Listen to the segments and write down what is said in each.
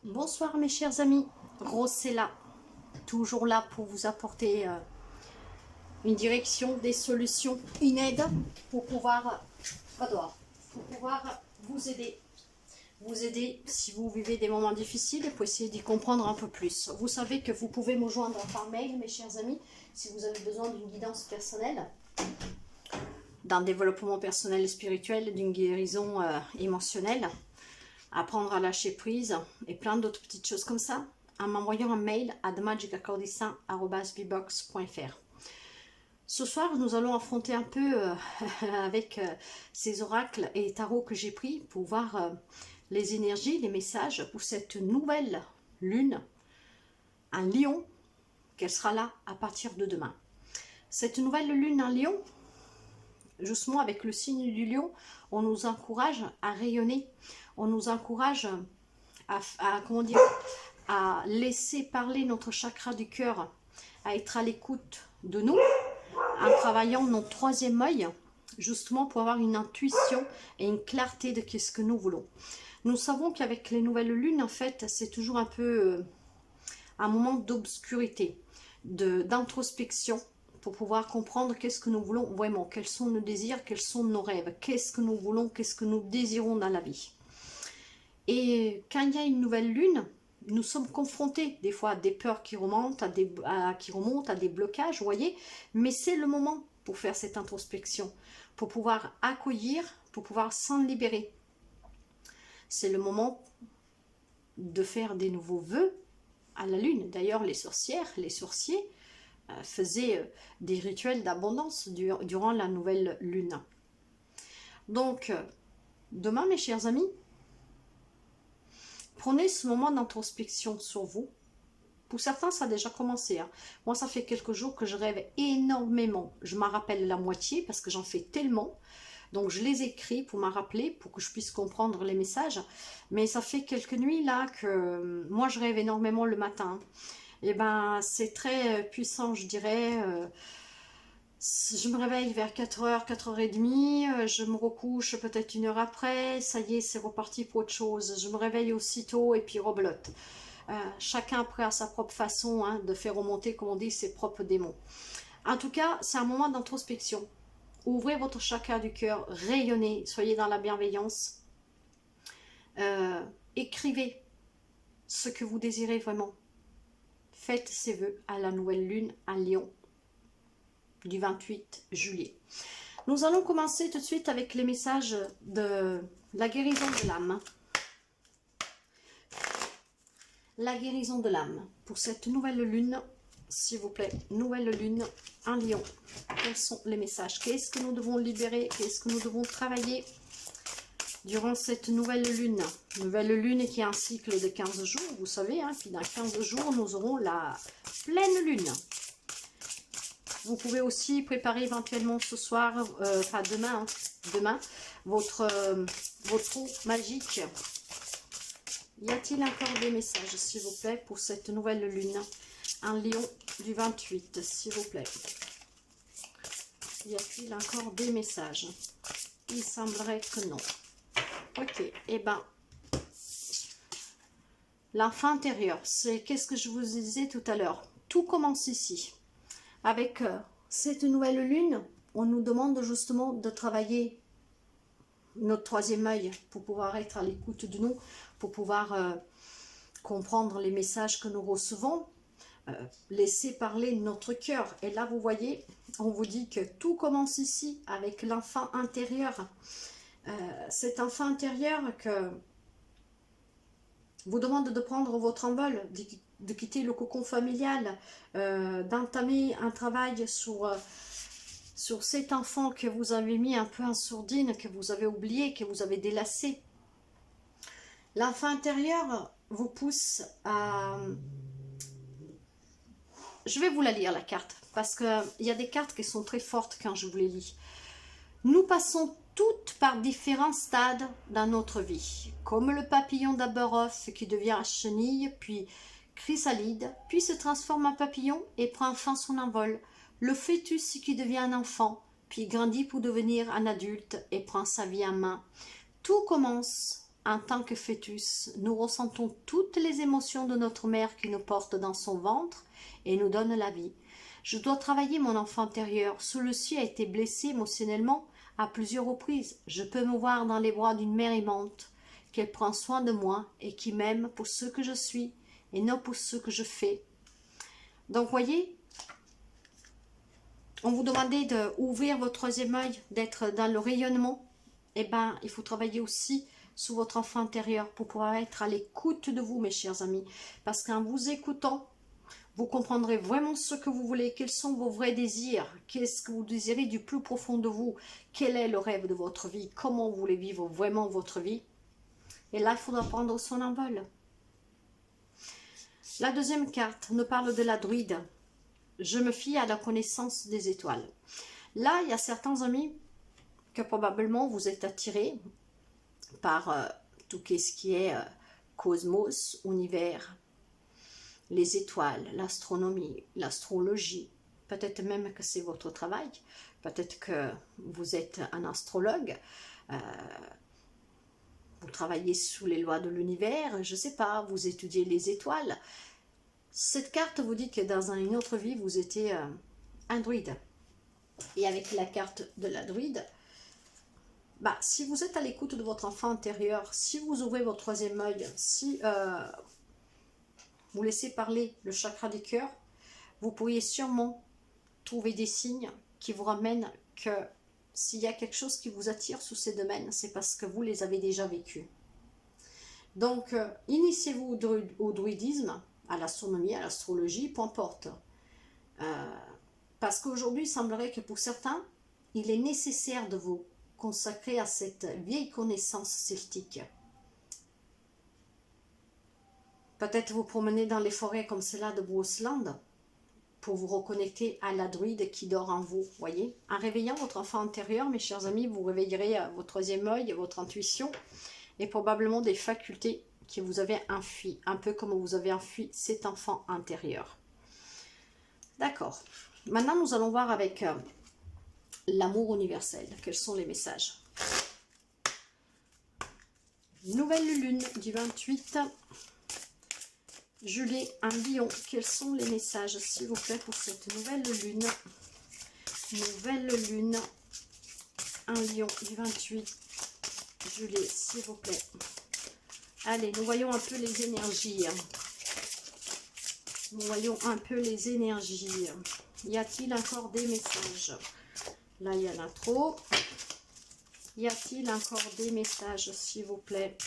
Bonsoir mes chers amis, Rose est là, toujours là pour vous apporter une direction, des solutions, une aide pour pouvoir, vous aider. Vous aider si vous vivez des moments difficiles et pour essayer d'y comprendre un peu plus. Vous savez que vous pouvez me joindre par mail mes chers amis si vous avez besoin d'une guidance personnelle, d'un développement personnel et spirituel, d'une guérison émotionnelle, apprendre à lâcher prise et plein d'autres petites choses comme ça, en m'envoyant un mail à themagicacordissin@bbox.fr. Ce soir, nous allons affronter un peu avec ces oracles et tarots que j'ai pris pour voir les énergies, les messages pour cette nouvelle lune, un lion, qu'elle sera là à partir de demain. Cette nouvelle lune en lion, justement avec le signe du lion, on nous encourage à rayonner, on nous encourage à laisser parler notre chakra du cœur, à être à l'écoute de nous, en travaillant notre troisième œil, justement pour avoir une intuition et une clarté de ce que nous voulons. Nous savons qu'avec les nouvelles lunes, en fait, c'est toujours un peu un moment d'obscurité, d'introspection, pour pouvoir comprendre qu'est-ce que nous voulons vraiment, quels sont nos désirs, quels sont nos rêves, qu'est-ce que nous voulons, qu'est-ce que nous désirons dans la vie. Et quand il y a une nouvelle lune, nous sommes confrontés des fois à des peurs qui remontent, à des blocages, vous voyez, mais c'est le moment pour faire cette introspection, pour pouvoir accueillir, pour pouvoir s'en libérer. C'est le moment de faire des nouveaux vœux à la lune. D'ailleurs, les sorcières, les sorciers faisaient des rituels d'abondance durant la nouvelle lune. Donc, demain, mes chers amis, prenez ce moment d'introspection sur vous. Pour certains, ça a déjà commencé. Moi, ça fait quelques jours que je rêve énormément. Je m'en rappelle la moitié parce que j'en fais tellement. Donc, je les écris pour m'en rappeler, pour que je puisse comprendre les messages. Mais ça fait quelques nuits là que moi, je rêve énormément le matin. Et ben, c'est très puissant, je dirais. Je me réveille vers 4h, 4h30, je me recouche peut-être une heure après, ça y est, c'est reparti pour autre chose. Je me réveille aussitôt et puis rebelote. Chacun après a sa propre façon de faire remonter, comme on dit, ses propres démons. En tout cas, c'est un moment d'introspection. Ouvrez votre chakra du cœur, rayonnez, soyez dans la bienveillance. Écrivez ce que vous désirez vraiment. Faites ces vœux à la nouvelle lune à Lion du 28 juillet. Nous allons commencer tout de suite avec les messages de la guérison de l'âme. La guérison de l'âme pour cette nouvelle lune, s'il vous plaît, nouvelle lune en Lion. Quels sont les messages? Qu'est-ce que nous devons libérer? Qu'est-ce que nous devons travailler durant cette nouvelle lune? Nouvelle lune qui est un cycle de 15 jours, vous savez, puis dans 15 jours, nous aurons la pleine lune. Vous pouvez aussi préparer éventuellement ce soir, enfin demain, votre trou magique. Y a-t-il encore des messages, s'il vous plaît, pour cette nouvelle lune? Un lion du 28, s'il vous plaît. Y a-t-il encore des messages? Il semblerait que non. Ok, et ben, l'enfant intérieur, c'est qu'est-ce que je vous disais tout à l'heure. Tout commence ici. Avec cette nouvelle lune, on nous demande justement de travailler notre troisième œil pour pouvoir être à l'écoute de nous, pour pouvoir comprendre les messages que nous recevons, laisser parler notre cœur. Et là, vous voyez, on vous dit que tout commence ici avec l'enfant intérieur. Cet enfant intérieur que vous demande de prendre votre envol, de quitter le cocon familial, d'entamer un travail sur cet enfant que vous avez mis un peu en sourdine, que vous avez oublié, que vous avez délaissé. L'enfant intérieur vous pousse à... Je vais vous la lire, la carte, parce qu'il y a des cartes qui sont très fortes quand je vous les lis. Nous passons toutes par différents stades dans notre vie, comme le papillon d'abord œuf qui devient chenille, puis chrysalide, puis se transforme en papillon et prend enfin son envol. Le fœtus qui devient un enfant, puis grandit pour devenir un adulte et prend sa vie en main. Tout commence en tant que fœtus, nous ressentons toutes les émotions de notre mère qui nous porte dans son ventre et nous donne la vie. Je dois travailler mon enfant intérieur. Celui-ci a été blessé émotionnellement à plusieurs reprises. Je peux me voir dans les bras d'une mère aimante, qu'elle prend soin de moi et qui m'aime pour ce que je suis et non pour ce que je fais. Donc, voyez, on vous demandait d'ouvrir votre troisième œil, d'être dans le rayonnement. Eh bien, il faut travailler aussi sur votre enfant intérieur pour pouvoir être à l'écoute de vous, mes chers amis. Parce qu'en vous écoutant, vous comprendrez vraiment ce que vous voulez, quels sont vos vrais désirs, qu'est-ce que vous désirez du plus profond de vous, quel est le rêve de votre vie, comment vous voulez vivre vraiment votre vie. Et là, il faudra prendre son envol. La deuxième carte nous parle de la druide. Je me fie à la connaissance des étoiles. Là, il y a certains amis que probablement vous êtes attirés par tout ce qui est cosmos, univers, les étoiles, l'astronomie, l'astrologie. Peut-être même que c'est votre travail. Peut-être que vous êtes un astrologue. Vous travaillez sous les lois de l'univers. Je ne sais pas, vous étudiez les étoiles. Cette carte vous dit que dans une autre vie, vous étiez un druide. Et avec la carte de la druide, bah, si vous êtes à l'écoute de votre enfant intérieur, si vous ouvrez votre troisième œil, si vous laissez parler le chakra du cœur, vous pourriez sûrement trouver des signes qui vous ramènent que s'il y a quelque chose qui vous attire sous ces domaines, c'est parce que vous les avez déjà vécus. Donc, initiez-vous au druidisme, à l'astronomie, à l'astrologie, peu importe. Parce qu'aujourd'hui, il semblerait que pour certains, il est nécessaire de vous consacrer à cette vieille connaissance celtique. Peut-être vous promener dans les forêts comme celle-là de Brosland pour vous reconnecter à la druide qui dort en vous, voyez. En réveillant votre enfant intérieur, mes chers amis, vous réveillerez votre troisième œil, votre intuition et probablement des facultés que vous avez enfuies, un peu comme vous avez enfui cet enfant intérieur. D'accord. Maintenant, nous allons voir avec l'amour universel. Quels sont les messages? Nouvelle lune du 28 juillet en Lion. Quels sont les messages, s'il vous plaît, pour cette nouvelle lune? Nouvelle lune en Lion du 28 juillet, s'il vous plaît. Allez, nous voyons un peu les énergies. Nous voyons un peu les énergies. Y a-t-il encore des messages? Là, il y en a trop. Y a-t-il encore des messages, s'il vous plaît?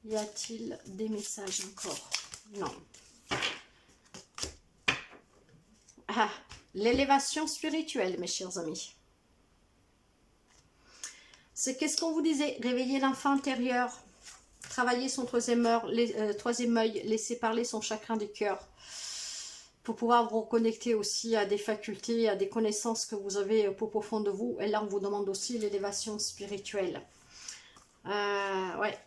Y a-t-il des messages encore? Non. Ah, l'élévation spirituelle, mes chers amis. C'est qu'est-ce qu'on vous disait? Réveiller l'enfant intérieur. Travailler son troisième œil, laisser parler son chakra du cœur pour pouvoir vous reconnecter aussi à des facultés, à des connaissances que vous avez au plus profond de vous. Et là, on vous demande aussi l'élévation spirituelle. Ouais.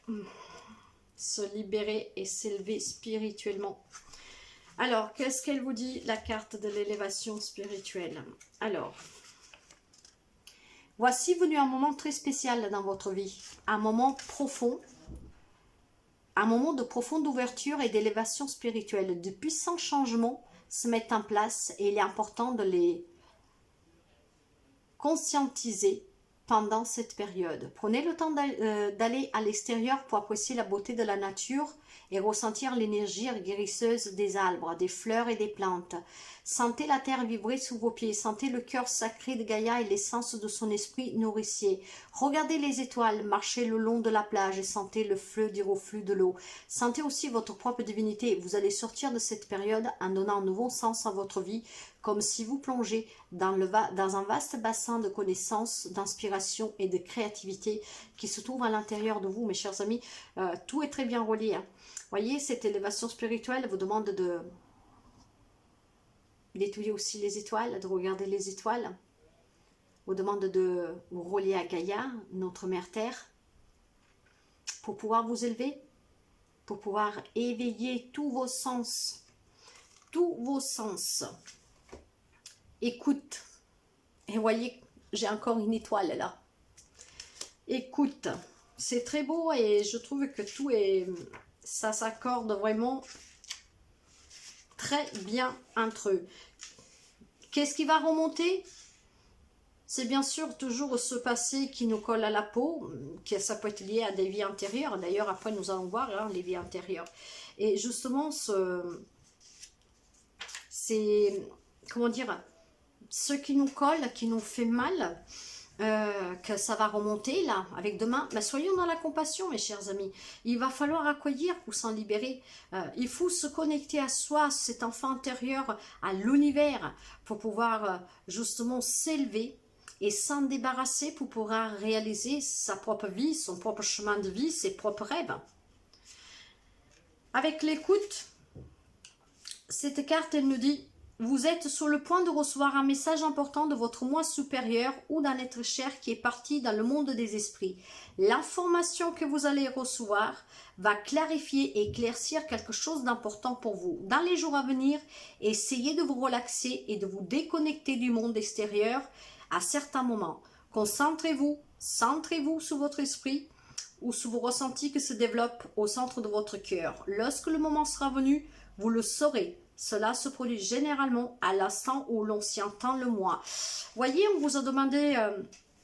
Se libérer et s'élever spirituellement. Alors, qu'est-ce qu'elle vous dit, la carte de l'élévation spirituelle? Alors, voici venu un moment très spécial dans votre vie, un moment profond, un moment de profonde ouverture et d'élévation spirituelle. De puissants changements se mettent en place et il est important de les conscientiser pendant cette période. Prenez le temps d'aller à l'extérieur pour apprécier la beauté de la nature et ressentir l'énergie guérisseuse des arbres, des fleurs et des plantes. Sentez la terre vibrer sous vos pieds, sentez le cœur sacré de Gaïa et l'essence de son esprit nourricier. Regardez les étoiles, marchez le long de la plage et sentez le fleuve du reflux de l'eau. Sentez aussi votre propre divinité. Vous allez sortir de cette période en donnant un nouveau sens à votre vie, comme si vous plongez dans un vaste bassin de connaissances, d'inspiration et de créativité qui se trouve à l'intérieur de vous, mes chers amis. Tout est très bien relié. Hein. Voyez, cette élévation spirituelle vous demande d'étudier aussi les étoiles, de regarder les étoiles. Vous demande de vous relier à Gaïa, notre mère Terre, pour pouvoir vous élever, pour pouvoir éveiller tous vos sens. Tous vos sens. Écoute. Et voyez, j'ai encore une étoile là. Écoute. C'est très beau et je trouve que tout est... Ça s'accorde vraiment très bien entre eux. Qu'est-ce qui va remonter? C'est bien sûr toujours ce passé qui nous colle à la peau, que ça peut être lié à des vies antérieures. D'ailleurs, après, nous allons voir hein, les vies antérieures. Et justement, c'est, comment dire, ce qui nous colle, qui nous fait mal, que ça va remonter là, avec demain, mais soyons dans la compassion mes chers amis, il va falloir accueillir pour s'en libérer, il faut se connecter à soi, cet enfant intérieur, à l'univers, pour pouvoir justement s'élever et s'en débarrasser pour pouvoir réaliser sa propre vie, son propre chemin de vie, ses propres rêves. Avec l'écoute, cette carte elle nous dit: vous êtes sur le point de recevoir un message important de votre moi supérieur ou d'un être cher qui est parti dans le monde des esprits. L'information que vous allez recevoir va clarifier et éclaircir quelque chose d'important pour vous. Dans les jours à venir, essayez de vous relaxer et de vous déconnecter du monde extérieur à certains moments. Concentrez-vous, centrez-vous sur votre esprit ou sur vos ressentis qui se développent au centre de votre cœur. Lorsque le moment sera venu, vous le saurez. Cela se produit généralement à l'instant où l'on s'y entend le moins. Voyez, on vous a demandé,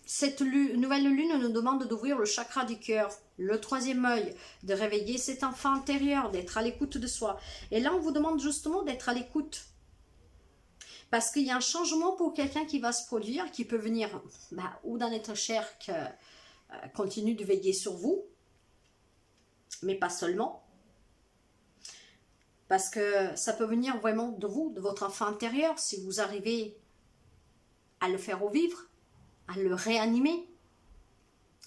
cette nouvelle lune nous demande d'ouvrir le chakra du cœur, le troisième œil, de réveiller cet enfant intérieur, d'être à l'écoute de soi. Et là, on vous demande justement d'être à l'écoute. Parce qu'il y a un changement pour quelqu'un qui va se produire, qui peut venir ou d'un être cher qui continue de veiller sur vous, mais pas seulement. Parce que ça peut venir vraiment de vous, de votre enfant intérieur, si vous arrivez à le faire revivre, à le réanimer,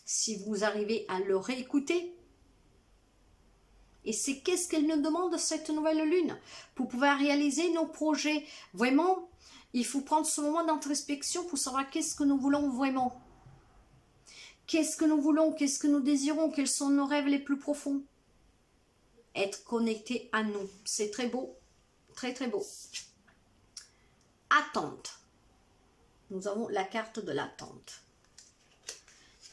si vous arrivez à le réécouter. Et c'est qu'est-ce qu'elle nous demande cette nouvelle lune pour pouvoir réaliser nos projets. Vraiment, il faut prendre ce moment d'introspection pour savoir qu'est-ce que nous voulons vraiment. Qu'est-ce que nous voulons, qu'est-ce que nous désirons, quels sont nos rêves les plus profonds. Être connecté à nous, c'est très beau, très très beau. Attente. Nous avons la carte de l'attente.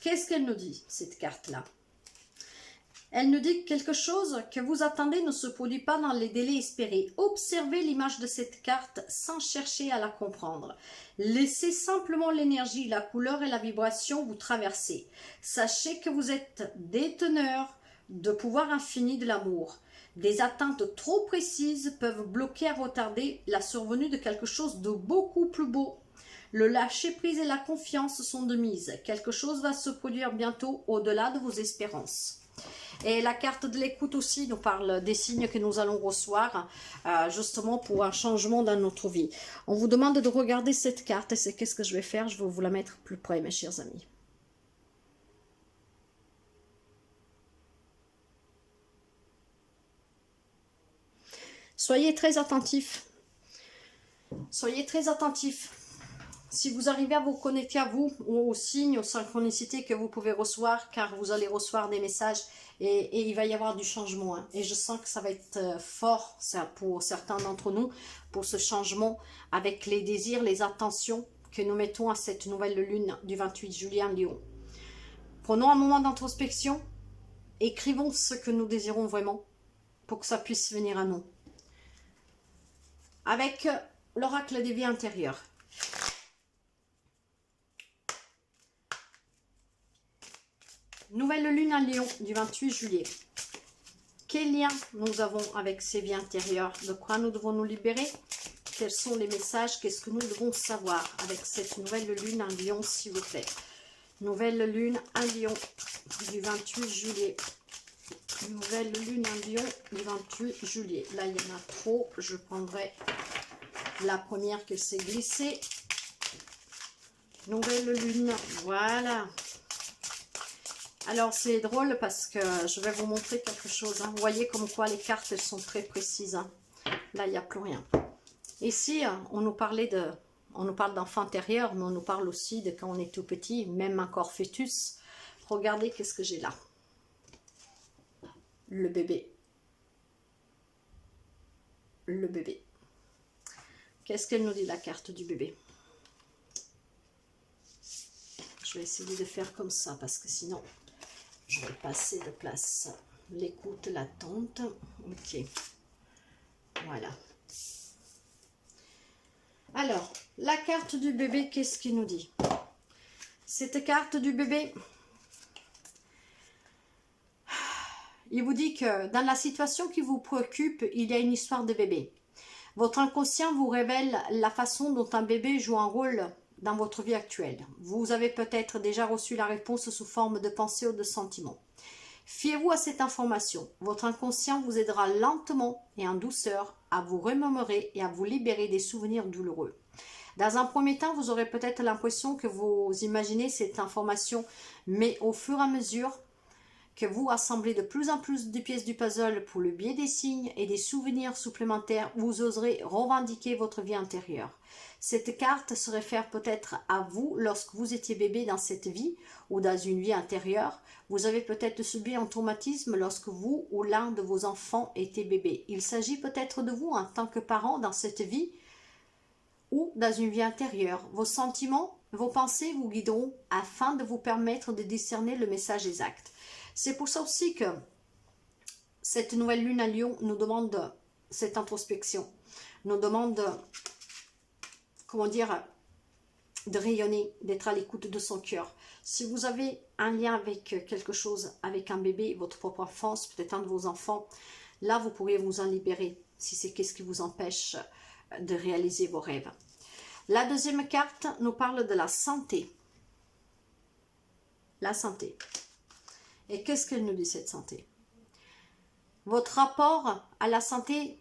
Qu'est-ce qu'elle nous dit, cette carte-là? Elle nous dit que quelque chose que vous attendez ne se produit pas dans les délais espérés. Observez l'image de cette carte sans chercher à la comprendre. Laissez simplement l'énergie, la couleur et la vibration vous traverser. Sachez que vous êtes déteneur de pouvoir infini de l'amour. Des attentes trop précises peuvent bloquer et retarder la survenue de quelque chose de beaucoup plus beau. Le lâcher-prise et la confiance sont de mise. Quelque chose va se produire bientôt au-delà de vos espérances. Et la carte de l'écoute aussi nous parle des signes que nous allons recevoir justement pour un changement dans notre vie. On vous demande de regarder cette carte et c'est qu'est-ce que je vais faire? Je vais vous la mettre plus près mes chers amis. Soyez très attentifs. Soyez très attentifs. Si vous arrivez à vous connecter à vous, ou aux signes, aux synchronicités que vous pouvez recevoir, car vous allez recevoir des messages et il va y avoir du changement. Hein. Et je sens que ça va être fort ça, pour certains d'entre nous, pour ce changement, avec les désirs, les intentions que nous mettons à cette nouvelle lune du 28 juillet en Lion. Prenons un moment d'introspection, écrivons ce que nous désirons vraiment, pour que ça puisse venir à nous. Avec l'oracle des vies intérieures. Nouvelle lune en Lion du 28 juillet. Quel lien nous avons avec ces vies intérieures? De quoi nous devons nous libérer? Quels sont les messages? Qu'est-ce que nous devons savoir avec cette nouvelle lune en Lion, s'il vous plaît? Nouvelle lune en Lion du 28 juillet. Nouvelle lune en Lion du 28 juillet. Là, il y en a trop. Je prendrai la première que c'est glissée. Nouvelle lune. Voilà. Alors, c'est drôle parce que je vais vous montrer quelque chose. Hein. Vous voyez comme quoi les cartes, elles sont très précises. Hein. Là, il n'y a plus rien. Ici, on nous parle d'enfant intérieur, mais on nous parle aussi de quand on est tout petit, même encore fœtus. Regardez qu'est-ce que j'ai là. Le bébé. Le bébé. Qu'est-ce qu'elle nous dit, la carte du bébé? Je vais essayer de faire comme ça, parce que sinon, Je vais passer de place. L'écoute, l'attente. Ok. Voilà. Alors, la carte du bébé, qu'est-ce qu'il nous dit? Cette carte du bébé, il vous dit que dans la situation qui vous préoccupe, il y a une histoire de bébé. Votre inconscient vous révèle la façon dont un bébé joue un rôle dans votre vie actuelle. Vous avez peut-être déjà reçu la réponse sous forme de pensée ou de sentiment. Fiez-vous à cette information. Votre inconscient vous aidera lentement et en douceur à vous remémorer et à vous libérer des souvenirs douloureux. Dans un premier temps, vous aurez peut-être l'impression que vous imaginez cette information, mais au fur et à mesure que vous assemblez de plus en plus de pièces du puzzle pour le biais des signes et des souvenirs supplémentaires, vous oserez revendiquer votre vie intérieure. Cette carte se réfère peut-être à vous lorsque vous étiez bébé dans cette vie ou dans une vie intérieure. Vous avez peut-être subi un traumatisme lorsque vous ou l'un de vos enfants était bébé. Il s'agit peut-être de vous en tant que parent dans cette vie ou dans une vie intérieure. Vos sentiments, vos pensées vous guideront afin de vous permettre de discerner le message exact. C'est pour ça aussi que cette nouvelle lune à Lion nous demande cette introspection, nous demande, comment dire, de rayonner, d'être à l'écoute de son cœur. Si vous avez un lien avec quelque chose, avec un bébé, votre propre enfance, peut-être un de vos enfants, là vous pourriez vous en libérer si c'est qu'est-ce qui vous empêche de réaliser vos rêves. La deuxième carte nous parle de la santé. La santé. Et qu'est-ce qu'elle nous dit, cette santé? Votre rapport à la santé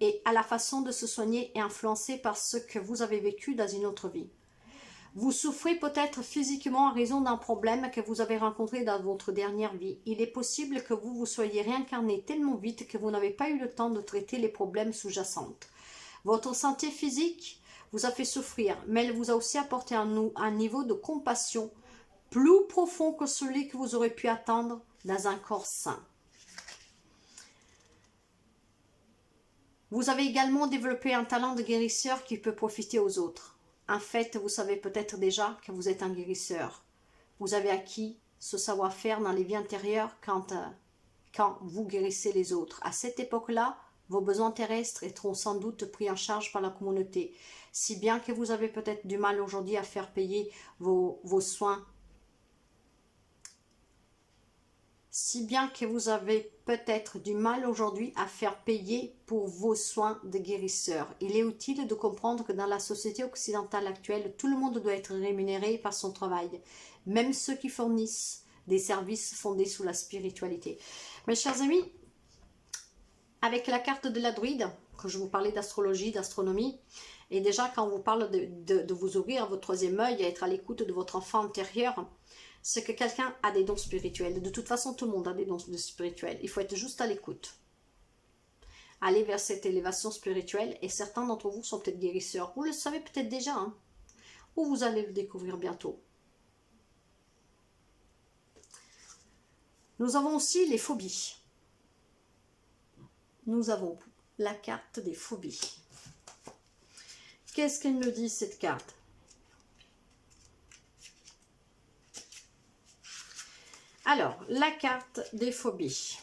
et à la façon de se soigner est influencé par ce que vous avez vécu dans une autre vie. Vous souffrez peut-être physiquement en raison d'un problème que vous avez rencontré dans votre dernière vie. Il est possible que vous vous soyez réincarné tellement vite que vous n'avez pas eu le temps de traiter les problèmes sous-jacents. Votre santé physique vous a fait souffrir, mais elle vous a aussi apporté un niveau de compassion plus profond que celui que vous aurez pu attendre dans un corps sain. Vous avez également développé un talent de guérisseur qui peut profiter aux autres. En fait, vous savez peut-être déjà que vous êtes un guérisseur. Vous avez acquis ce savoir-faire dans les vies antérieures quand vous guérissez les autres. À cette époque-là, vos besoins terrestres seront sans doute pris en charge par la communauté, si bien que vous avez peut-être du mal aujourd'hui à faire payer vos soins. Si bien que vous avez peut-être du mal aujourd'hui à faire payer pour vos soins de guérisseur. Il est utile de comprendre que dans la société occidentale actuelle, tout le monde doit être rémunéré par son travail, même ceux qui fournissent des services fondés sur la spiritualité. Mes chers amis, avec la carte de la druide, quand je vous parlais d'astrologie, d'astronomie, et déjà quand on vous parle de vous ouvrir votre troisième œil, à être à l'écoute de votre enfant intérieur, c'est que quelqu'un a des dons spirituels. De toute façon, tout le monde a des dons spirituels. Il faut être juste à l'écoute. Aller vers cette élévation spirituelle, et certains d'entre vous sont peut-être guérisseurs. Vous le savez peut-être déjà, hein, ou vous allez le découvrir bientôt. Nous avons aussi les phobies. Nous avons la carte des phobies. Qu'est-ce qu'elle nous dit, cette carte? Alors, la carte des phobies.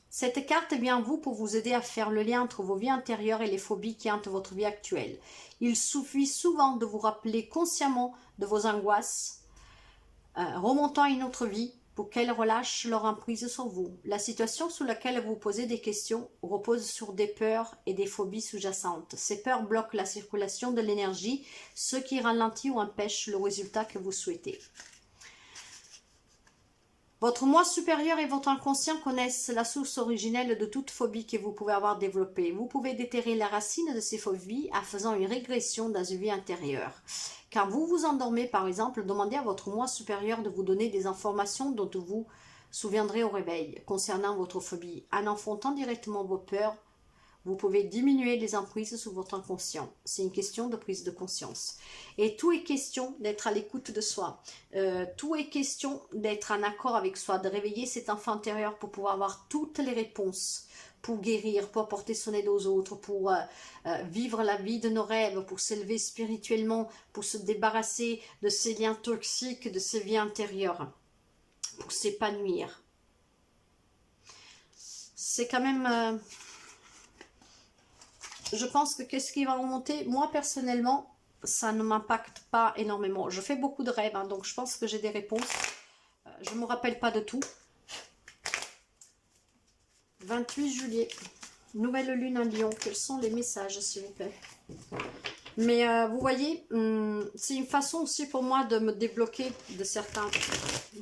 Cette carte est bien vous pour vous aider à faire le lien entre vos vies antérieures et les phobies qui hantent votre vie actuelle. Il suffit souvent de vous rappeler consciemment de vos angoisses remontant à une autre vie pour qu'elles relâchent leur emprise sur vous. La situation sur laquelle vous posez des questions repose sur des peurs et des phobies sous-jacentes. Ces peurs bloquent la circulation de l'énergie, ce qui ralentit ou empêche le résultat que vous souhaitez. Votre moi supérieur et votre inconscient connaissent la source originelle de toute phobie que vous pouvez avoir développée. Vous pouvez déterrer la racine de ces phobies en faisant une régression dans une vie intérieure. Quand vous vous endormez, par exemple, demandez à votre moi supérieur de vous donner des informations dont vous vous souviendrez au réveil concernant votre phobie. En affrontant directement vos peurs, vous pouvez diminuer les emprises sur votre inconscient. C'est une question de prise de conscience. Et tout est question d'être à l'écoute de soi. Tout est question d'être en accord avec soi, de réveiller cet enfant intérieur pour pouvoir avoir toutes les réponses, pour guérir, pour apporter son aide aux autres, pour vivre la vie de nos rêves, pour s'élever spirituellement, pour se débarrasser de ces liens toxiques, de ces vies intérieures. pour s'épanouir. C'est quand même... je pense que qu'est-ce qui va remonter, moi personnellement, ça ne m'impacte pas énormément. Je fais beaucoup de rêves, hein, donc je pense que j'ai des réponses. Je ne me rappelle pas de tout. 28 juillet, nouvelle lune en Lion. Quels sont les messages, s'il vous plaît? Mais vous voyez, c'est une façon aussi pour moi de me débloquer de certains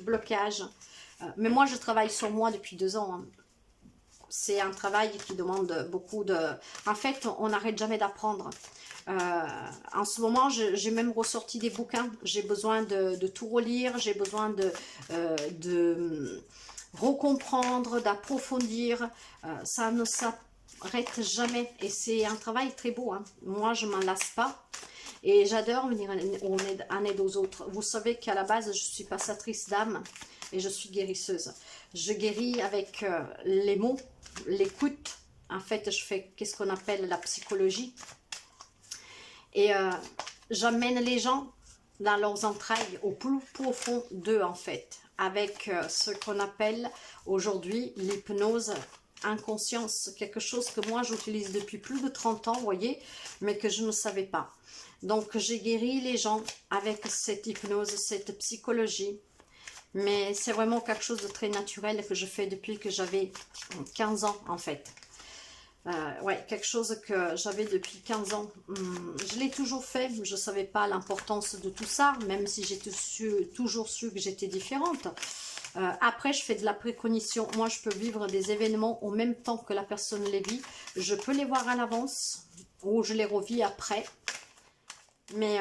blocages. Mais moi, je travaille sur moi depuis 2 ans. Hein. C'est un travail qui demande beaucoup de... En fait, on n'arrête jamais d'apprendre. En ce moment, j'ai même ressorti des bouquins. J'ai besoin de tout relire. J'ai besoin de recomprendre, d'approfondir. Ça ne s'arrête jamais. Et c'est un travail très beau. Hein. Moi, je ne m'en lasse pas. Et j'adore venir en aide aux autres. Vous savez qu'à la base, je suis passatrice d'âme et je suis guérisseuse. Je guéris avec les mots, l'écoute. En fait, je fais qu'est-ce qu'on appelle la psychologie. Et j'amène les gens dans leurs entrailles, au plus profond d'eux, en fait. Avec ce qu'on appelle aujourd'hui l'hypnose inconscience. Quelque chose que moi, j'utilise depuis plus de 30 ans, vous voyez, mais que je ne savais pas. Donc, j'ai guéri les gens avec cette hypnose, cette psychologie. Mais c'est vraiment quelque chose de très naturel que je fais depuis que j'avais 15 ans, en fait. Ouais, quelque chose que j'avais depuis 15 ans. Je l'ai toujours fait, je ne savais pas l'importance de tout ça, même si j'ai toujours su que j'étais différente. Après, je fais de la précognition. Moi, je peux vivre des événements au même temps que la personne les vit. Je peux les voir à l'avance ou je les revis après. Mais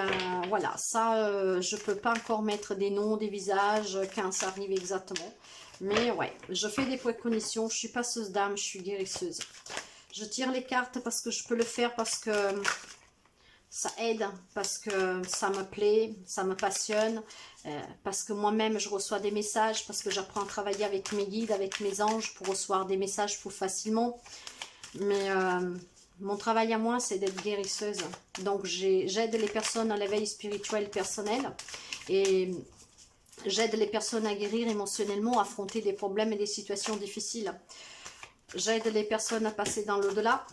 voilà, ça, je ne peux pas encore mettre des noms, des visages, quand ça arrive exactement. Mais ouais, je fais des précognitions. Je suis passeuse d'âme, je suis guérisseuse. Je tire les cartes parce que je peux le faire, parce que ça aide, parce que ça me plaît, ça me passionne, parce que moi-même je reçois des messages, parce que j'apprends à travailler avec mes guides, avec mes anges pour recevoir des messages plus facilement. Mais mon travail à moi, c'est d'être guérisseuse. Donc j'aide les personnes à l'éveil spirituel personnel et j'aide les personnes à guérir émotionnellement, à affronter des problèmes et des situations difficiles. J'aide les personnes à passer dans l'au-delà.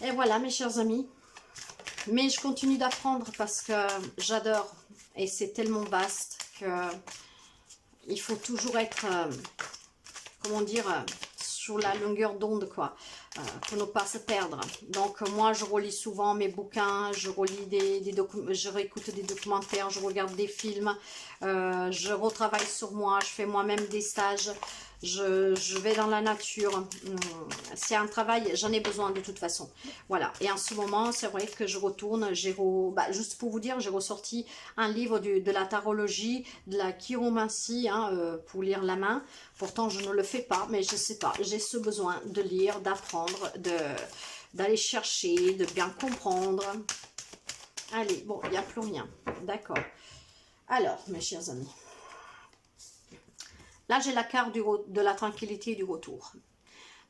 Et voilà, mes chers amis. Mais je continue d'apprendre parce que j'adore. Et c'est tellement vaste que il faut toujours être, comment dire, sur la longueur d'onde, quoi, pour ne pas se perdre. Donc, moi, je relis souvent mes bouquins, je relis je réécoute des documentaires, je regarde des films, je retravaille sur moi, je fais moi-même des stages, je vais dans la nature. C'est un travail, j'en ai besoin de toute façon. Voilà. Et en ce moment, c'est vrai que je retourne, juste pour vous dire, j'ai ressorti un livre de la tarologie, de la chiromancie, hein, pour lire la main. Pourtant, je ne le fais pas, mais je sais pas, j'ai ce besoin de lire, d'apprendre, d'aller chercher, de bien comprendre. Allez, bon, il n'y a plus rien. D'accord. Alors, mes chers amis. Là, j'ai la carte de la tranquillité et du retour.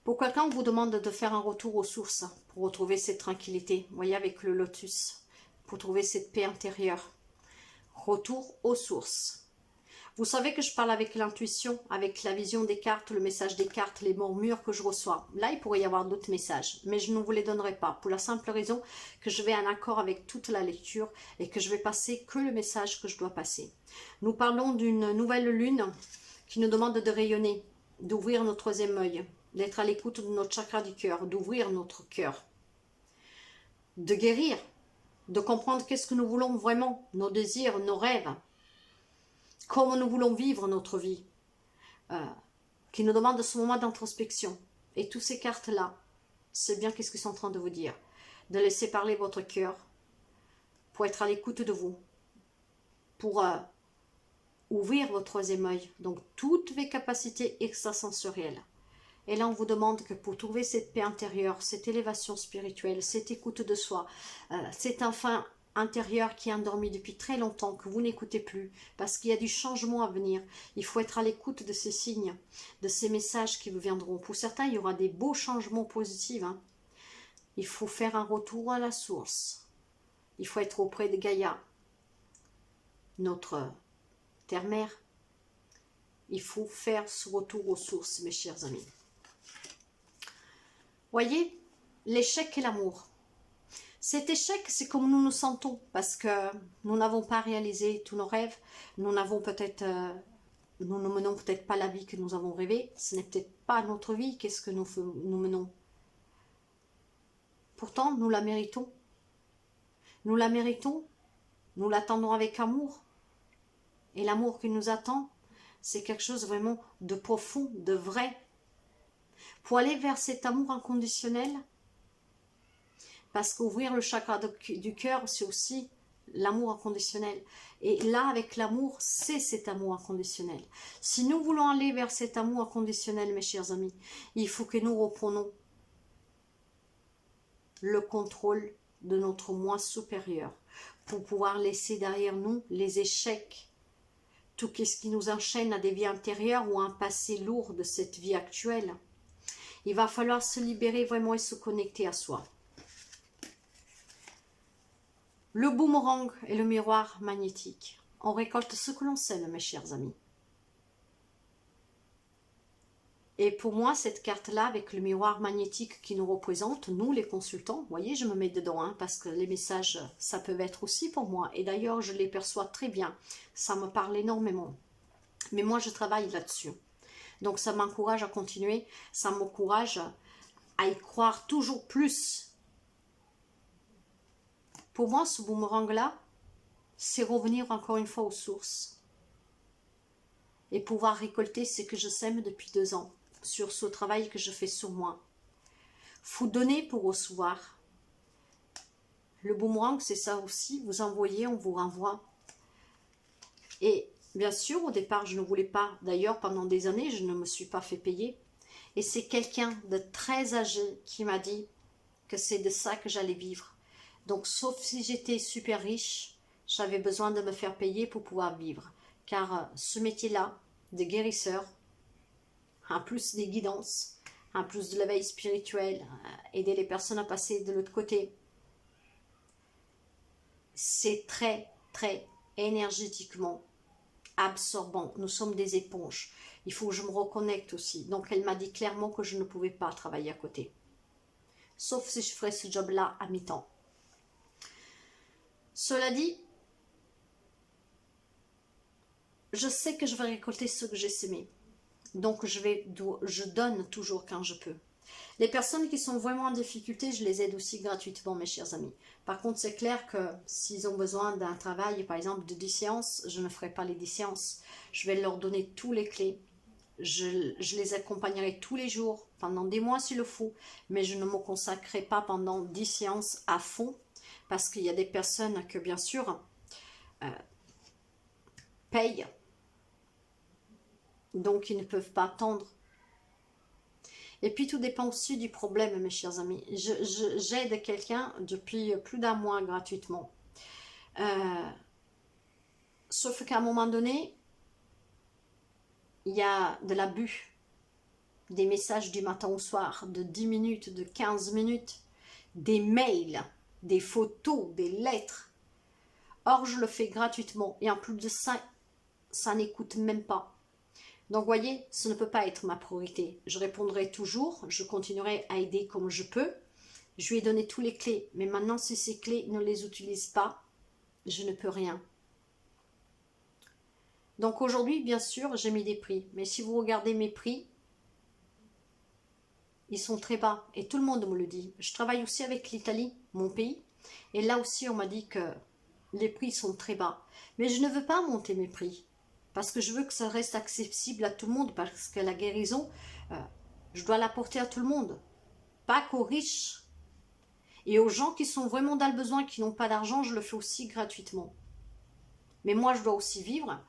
Pour quelqu'un, on vous demande de faire un retour aux sources pour retrouver cette tranquillité. Vous voyez, avec le lotus, pour trouver cette paix intérieure. Retour aux sources. Vous savez que je parle avec l'intuition, avec la vision des cartes, le message des cartes, les murmures que je reçois. Là, il pourrait y avoir d'autres messages, mais je ne vous les donnerai pas, pour la simple raison que je vais en accord avec toute la lecture et que je vais passer que le message que je dois passer. Nous parlons d'une nouvelle lune qui nous demande de rayonner, d'ouvrir notre troisième œil, d'être à l'écoute de notre chakra du cœur, d'ouvrir notre cœur, de guérir, de comprendre qu'est-ce que nous voulons vraiment, nos désirs, nos rêves, comment nous voulons vivre notre vie, qui nous demande ce moment d'introspection. Et toutes ces cartes-là, c'est bien qu'est-ce qu'ils sont en train de vous dire, de laisser parler votre cœur, pour être à l'écoute de vous, pour ouvrir votre troisième œil, donc toutes vos capacités extrasensorielles. Et là, on vous demande que pour trouver cette paix intérieure, cette élévation spirituelle, cette écoute de soi, cet enfant intérieur qui est endormi depuis très longtemps, que vous n'écoutez plus, parce qu'il y a du changement à venir. Il faut être à l'écoute de ces signes, de ces messages qui vous viendront. Pour certains, il y aura des beaux changements positifs. Hein. Il faut faire un retour à la source. Il faut être auprès de Gaïa. notre terre-mère. Il faut faire ce retour aux sources, mes chers amis. Voyez, l'échec et l'amour. Cet échec, c'est comme nous nous sentons, parce que nous n'avons pas réalisé tous nos rêves, nous n'avons peut-être, nous ne menons peut-être pas la vie que nous avons rêvée, ce n'est peut-être pas notre vie, qu'est-ce que nous menons. Pourtant, nous la méritons. Nous la méritons, nous l'attendons avec amour. Et l'amour qui nous attend, c'est quelque chose vraiment de profond, de vrai. Pour aller vers cet amour inconditionnel, parce qu'ouvrir le chakra du cœur, c'est aussi l'amour inconditionnel. Et là, avec l'amour, c'est cet amour inconditionnel. Si nous voulons aller vers cet amour inconditionnel, mes chers amis, il faut que nous reprenons le contrôle de notre moi supérieur pour pouvoir laisser derrière nous les échecs, tout ce qui nous enchaîne à des vies antérieures ou à un passé lourd de cette vie actuelle. Il va falloir se libérer vraiment et se connecter à soi. Le boomerang et le miroir magnétique. On récolte ce que l'on sème, mes chers amis. Et pour moi, cette carte-là, avec le miroir magnétique qui nous représente, nous les consultants, vous voyez, je me mets dedans, hein, parce que les messages, ça peut être aussi pour moi. Et d'ailleurs, je les perçois très bien. Ça me parle énormément. Mais moi, je travaille là-dessus. Donc, ça m'encourage à continuer. Ça m'encourage à y croire toujours plus. Pour moi, ce boomerang-là, c'est revenir encore une fois aux sources. Et pouvoir récolter ce que je sème depuis 2 ans. Sur ce travail que je fais sur moi. Faut donner pour recevoir. Le boomerang, c'est ça aussi. Vous envoyez, on vous renvoie. Et bien sûr, au départ, je ne voulais pas. D'ailleurs, pendant des années, je ne me suis pas fait payer. Et c'est quelqu'un de très âgé qui m'a dit que c'est de ça que j'allais vivre. Donc, sauf si j'étais super riche, j'avais besoin de me faire payer pour pouvoir vivre. Car ce métier-là, de guérisseur, en plus des guidances, en plus de la veille spirituelle, aider les personnes à passer de l'autre côté. C'est très, très énergétiquement absorbant. Nous sommes des éponges. Il faut que je me reconnecte aussi. Donc, elle m'a dit clairement que je ne pouvais pas travailler à côté. Sauf si je ferais ce job-là à mi-temps. Cela dit, je sais que je vais récolter ce que j'ai semé. Donc, je donne toujours quand je peux. Les personnes qui sont vraiment en difficulté, je les aide aussi gratuitement, mes chers amis. Par contre, c'est clair que s'ils ont besoin d'un travail, par exemple de 10 séances, je ne ferai pas les 10 séances. Je vais leur donner tous les clés. Je les accompagnerai tous les jours, pendant des mois s'il le faut, mais je ne me consacrerai pas pendant 10 séances à fond, parce qu'il y a des personnes que, bien sûr, payent. Donc, ils ne peuvent pas attendre. Et puis, tout dépend aussi du problème, mes chers amis. J'aide quelqu'un depuis plus d'1 mois gratuitement. Sauf qu'à un moment donné, il y a de l'abus. Des messages du matin au soir, de 10 minutes, de 15 minutes. Des mails, des photos, des lettres. Or, je le fais gratuitement. Et en plus de ça, ça n'écoute même pas. Donc, voyez, ce ne peut pas être ma priorité. Je répondrai toujours, je continuerai à aider comme je peux. Je lui ai donné tous les clés, mais maintenant, si ces clés ne les utilise pas, je ne peux rien. Donc, aujourd'hui, bien sûr, j'ai mis des prix. Mais si vous regardez mes prix, ils sont très bas. Et tout le monde me le dit. Je travaille aussi avec l'Italie, mon pays. Et là aussi, on m'a dit que les prix sont très bas. Mais je ne veux pas monter mes prix. Parce que je veux que ça reste accessible à tout le monde. Parce que la guérison, je dois l'apporter à tout le monde. Pas qu'aux riches. Et aux gens qui sont vraiment dans le besoin, qui n'ont pas d'argent, je le fais aussi gratuitement. Mais moi, je dois aussi vivre.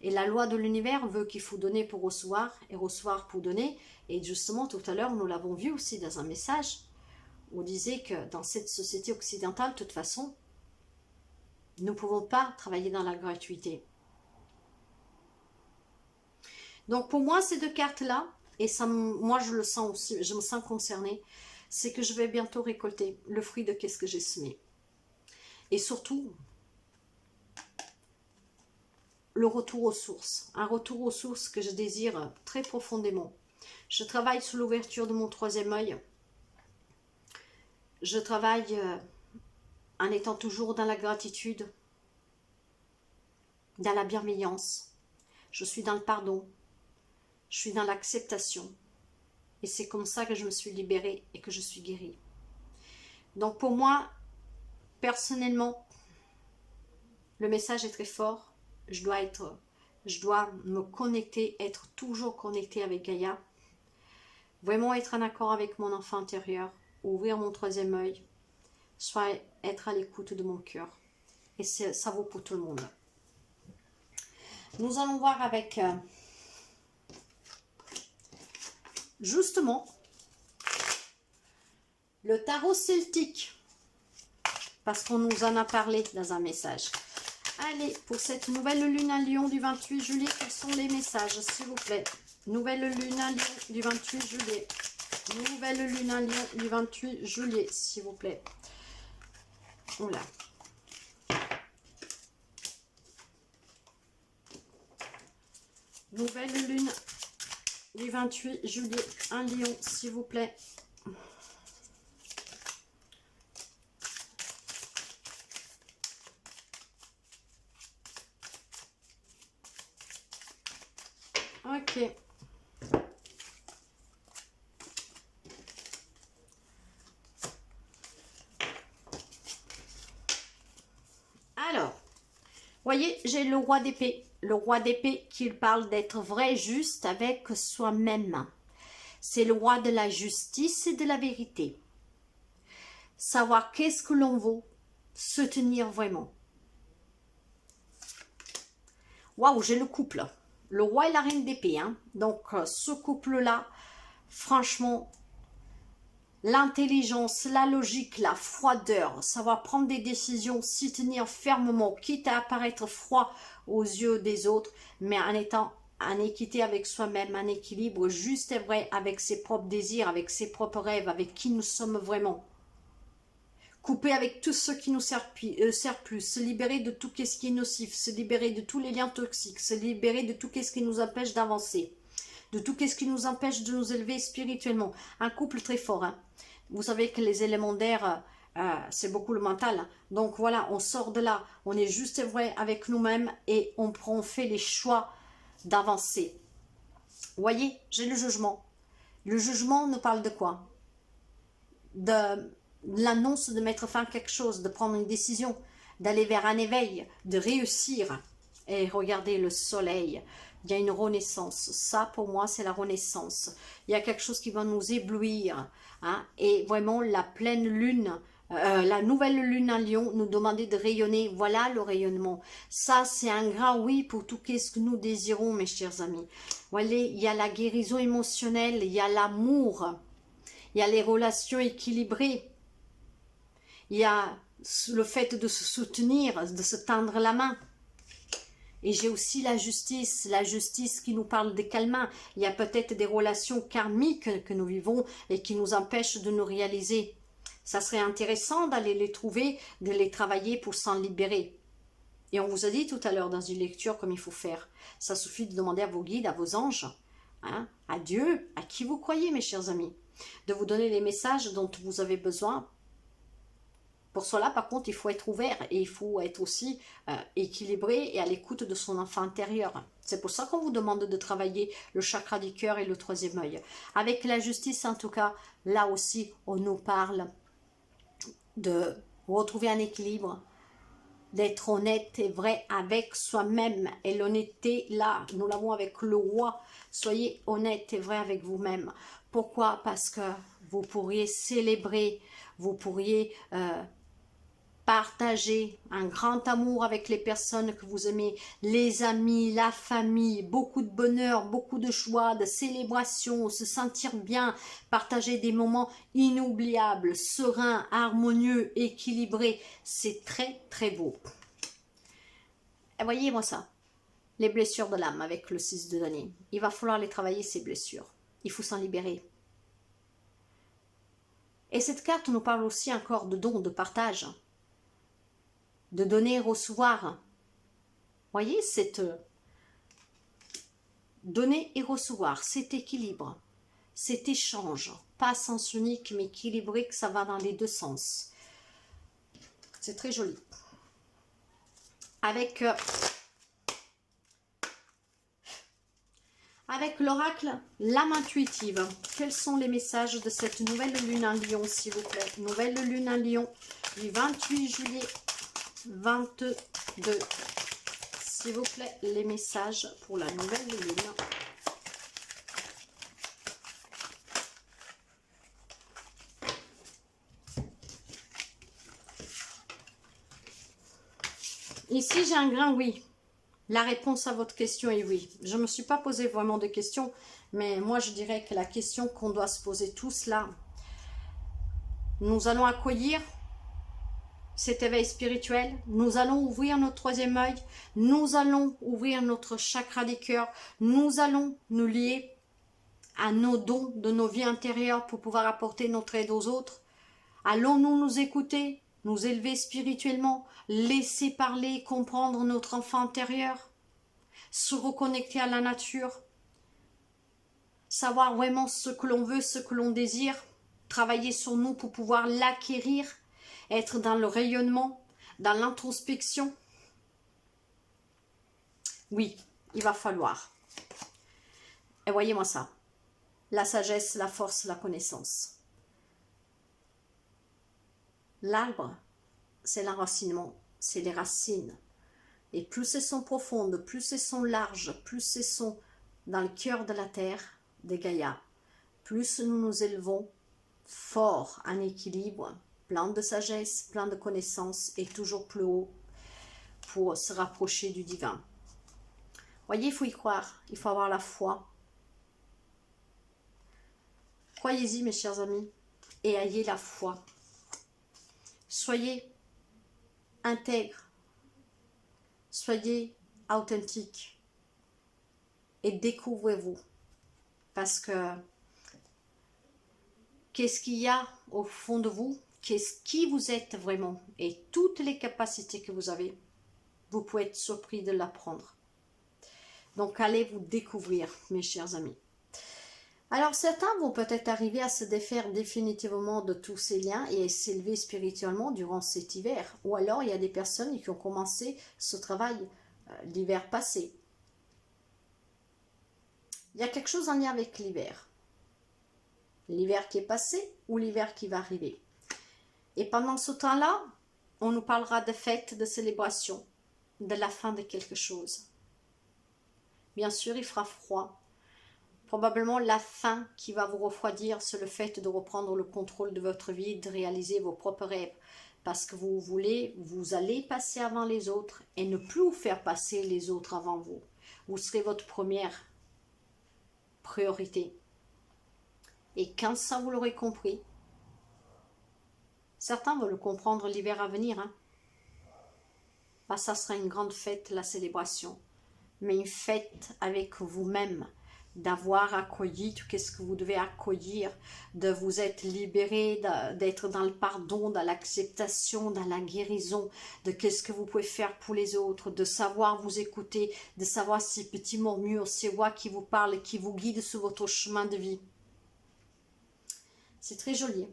Et la loi de l'univers veut qu'il faut donner pour recevoir et recevoir pour donner. Et justement, tout à l'heure, nous l'avons vu aussi dans un message. On disait que dans cette société occidentale, de toute façon, nous ne pouvons pas travailler dans la gratuité. Donc pour moi, ces 2 cartes-là, et ça, moi je le sens aussi, je me sens concernée, c'est que je vais bientôt récolter le fruit de qu'est-ce que j'ai semé. Et surtout, le retour aux sources. Un retour aux sources que je désire très profondément. Je travaille sous l'ouverture de mon troisième œil. Je travaille en étant toujours dans la gratitude, dans la bienveillance. Je suis dans le pardon. Je suis dans l'acceptation. Et c'est comme ça que je me suis libérée et que je suis guérie. Donc pour moi, personnellement, le message est très fort. Je dois me connecter, être toujours connectée avec Gaïa. Vraiment être en accord avec mon enfant intérieur. Ouvrir mon troisième œil. Soit être à l'écoute de mon cœur. Et ça vaut pour tout le monde. Nous allons voir avec... justement, le tarot celtique, parce qu'on nous en a parlé dans un message. Allez, pour cette nouvelle lune à Lion du 28 juillet, quels sont les messages, s'il vous plaît? Nouvelle lune à Lion du 28 juillet. Nouvelle lune à Lion du 28 juillet, s'il vous plaît. Oula. Nouvelle lune du 28 juillet, un lion, s'il vous plaît. Ok. Alors, voyez, j'ai le roi d'épée. Le roi d'épée qui parle d'être vrai, juste avec soi-même. C'est le roi de la justice et de la vérité. Savoir qu'est-ce que l'on vaut, se tenir vraiment. Waouh, j'ai le couple. Le roi et la reine d'épée. Hein. Donc, ce couple-là, franchement, l'intelligence, la logique, la froideur, savoir prendre des décisions, s'y tenir fermement, quitte à apparaître froid aux yeux des autres, mais en étant en équité avec soi-même, en équilibre juste et vrai avec ses propres désirs, avec ses propres rêves, avec qui nous sommes vraiment. Couper avec tout ce qui nous sert plus, se libérer de tout ce qui est nocif, se libérer de tous les liens toxiques, se libérer de tout ce qui nous empêche d'avancer, de tout ce qui nous empêche de nous élever spirituellement. Un couple très fort. Hein. Vous savez que les éléments d'air, c'est beaucoup le mental. Hein. Donc voilà, on sort de là, on est juste vrai avec nous-mêmes et on fait les choix d'avancer. Vous voyez, j'ai le jugement. Le jugement nous parle de quoi? De l'annonce de mettre fin à quelque chose, de prendre une décision, d'aller vers un éveil, de réussir. Et regardez le soleil, il y a une renaissance. Ça, pour moi, c'est la renaissance. Il y a quelque chose qui va nous éblouir. Hein, et vraiment, la pleine lune, la nouvelle lune en Lion nous demandait de rayonner. Voilà le rayonnement. Ça, c'est un grand oui pour tout ce que nous désirons, mes chers amis. Voilà, il y a la guérison émotionnelle, il y a l'amour, il y a les relations équilibrées. Il y a le fait de se soutenir, de se tendre la main. Et j'ai aussi la justice qui nous parle des calmins. Il y a peut-être des relations karmiques que nous vivons et qui nous empêchent de nous réaliser. Ça serait intéressant d'aller les trouver, de les travailler pour s'en libérer. Et on vous a dit tout à l'heure dans une lecture comme il faut faire. Ça suffit de demander à vos guides, à vos anges, hein, à Dieu, à qui vous croyez mes chers amis, de vous donner les messages dont vous avez besoin. Pour cela, par contre, il faut être ouvert et il faut être aussi équilibré et à l'écoute de son enfant intérieur. C'est pour ça qu'on vous demande de travailler le chakra du cœur et le troisième œil. Avec la justice, en tout cas, là aussi, on nous parle de retrouver un équilibre, d'être honnête et vrai avec soi-même. Et l'honnêteté, là, nous l'avons avec le roi. Soyez honnête et vrai avec vous-même. Pourquoi? Parce que vous pourriez célébrer, vous pourriez partager un grand amour avec les personnes que vous aimez, les amis, la famille, beaucoup de bonheur, beaucoup de joie, de célébration, se sentir bien, partager des moments inoubliables, sereins, harmonieux, équilibrés. C'est très très beau. Et voyez-moi ça, les blessures de l'âme avec le 6 de denier. Il va falloir les travailler ces blessures. Il faut s'en libérer. Et cette carte nous parle aussi encore de don, de partage. De donner et recevoir. Voyez cette Donner et recevoir, cet équilibre, cet échange, pas sens unique mais équilibré, que ça va dans les deux sens. C'est très joli. Avec l'oracle, l'âme intuitive, quels sont les messages de cette nouvelle lune en Lion, s'il vous plaît? Nouvelle lune en Lion du 28 juillet 22. S'il vous plaît, les messages pour la nouvelle lune. Ici, j'ai un grand oui. La réponse à votre question est oui. Je ne me suis pas posé vraiment de questions, mais moi, je dirais que la question qu'on doit se poser tous là, nous allons accueillir cet éveil spirituel, nous allons ouvrir notre troisième œil, nous allons ouvrir notre chakra des cœurs, nous allons nous lier à nos dons de nos vies intérieures pour pouvoir apporter notre aide aux autres. Allons-nous nous écouter, nous élever spirituellement, laisser parler, comprendre notre enfant intérieur, se reconnecter à la nature, savoir vraiment ce que l'on veut, ce que l'on désire, travailler sur nous pour pouvoir l'acquérir, être dans le rayonnement, dans l'introspection. Oui, il va falloir. Et voyez-moi ça, la sagesse, la force, la connaissance. L'arbre, c'est l'enracinement, c'est les racines. Et plus elles sont profondes, plus elles sont larges, plus elles sont dans le cœur de la terre, de Gaïa, plus nous nous élevons fort en équilibre, plein de sagesse, plein de connaissances et toujours plus haut pour se rapprocher du divin. Voyez, il faut y croire, il faut avoir la foi. Croyez-y, mes chers amis, et ayez la foi. Soyez intègres, soyez authentiques et découvrez-vous. Parce que qu'est-ce qu'il y a au fond de vous? Qu'est-ce qui vous êtes vraiment? Et toutes les capacités que vous avez, vous pouvez être surpris de l'apprendre. Donc allez vous découvrir, mes chers amis. Alors certains vont peut-être arriver à se défaire définitivement de tous ces liens et s'élever spirituellement durant cet hiver. Ou alors il y a des personnes qui ont commencé ce travail l'hiver passé. Il y a quelque chose en lien avec l'hiver. L'hiver qui est passé ou l'hiver qui va arriver. Et pendant ce temps-là, on nous parlera de fêtes, de célébrations, de la fin de quelque chose. Bien sûr, il fera froid. Probablement la fin qui va vous refroidir, c'est le fait de reprendre le contrôle de votre vie, de réaliser vos propres rêves. Parce que vous allez passer avant les autres et ne plus vous faire passer les autres avant vous. Vous serez votre première priorité. Et quand ça, vous l'aurez compris, certains vont le comprendre l'hiver à venir. Bah, ça sera une grande fête, la célébration. Mais une fête avec vous-même, d'avoir accueilli tout ce que vous devez accueillir, de vous être libéré, d'être dans le pardon, dans l'acceptation, dans la guérison, de qu'est-ce que vous pouvez faire pour les autres, de savoir vous écouter, de savoir ces petits murmures, ces voix qui vous parlent, qui vous guident sur votre chemin de vie. C'est très joli.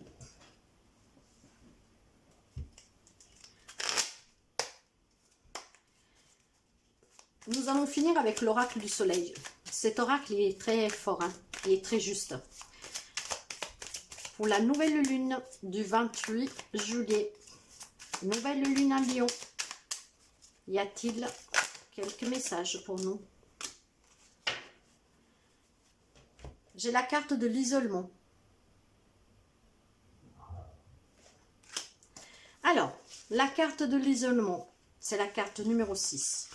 Nous allons finir avec l'oracle du soleil. Cet oracle est très fort, il est très juste. Pour la nouvelle lune du 28 juillet, nouvelle lune en Lion, y a-t-il quelques messages pour nous? J'ai la carte de l'isolement. Alors, la carte de l'isolement, c'est la carte numéro 6.